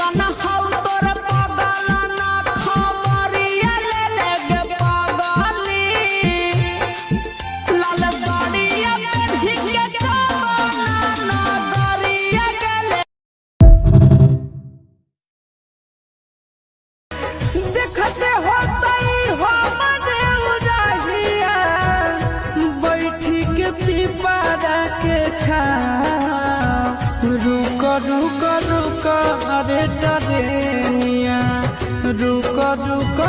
कैसन हौ तोर पगला ना खबरिया ले गे पगली लाल साड़िया पेढ़ी के जमाना नगरिया गेले देखते होतई हमरे उजाहिया बैठी के पीपरा के छाव रुक रुक रुक अरे टरेनिया रुक रुक